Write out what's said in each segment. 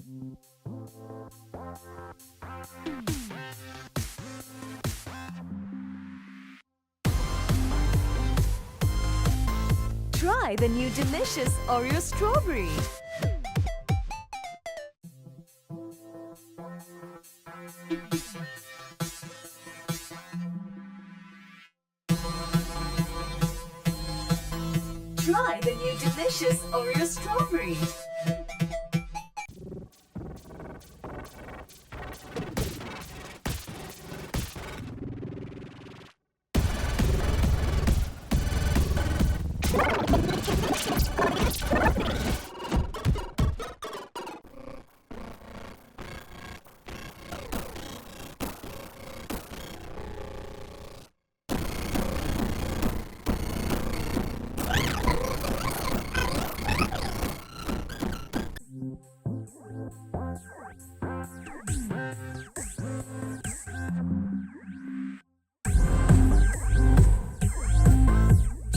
Try the new delicious Oreo strawberry. Try the new delicious Oreo strawberry.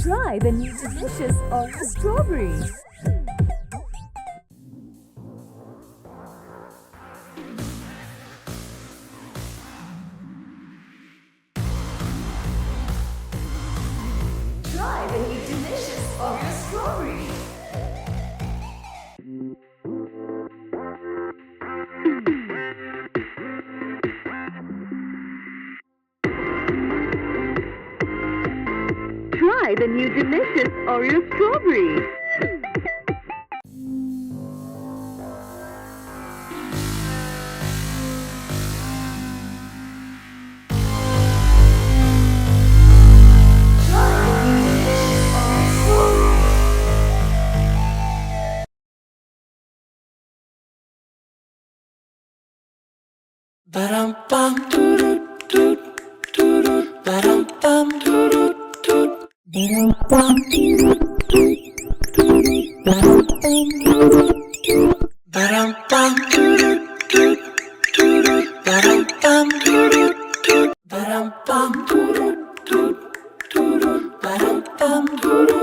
Try the new delicious Oreo strawberry. Try the new delicious Oreo strawberry. Try the new delicious Oreo strawberry. Ba-dum bum doo doo doo doo doo. Ba-dum bum doo doo doo. Ba-dum bum doo doo doo doo. Ba-dum bum doo doo doo. Ba-dum bum doo doo doo doo doo. Ba-dum bum doo doo doo. Ba-dum bum doo doo doo doo doo. Ba-dum bum doo doo.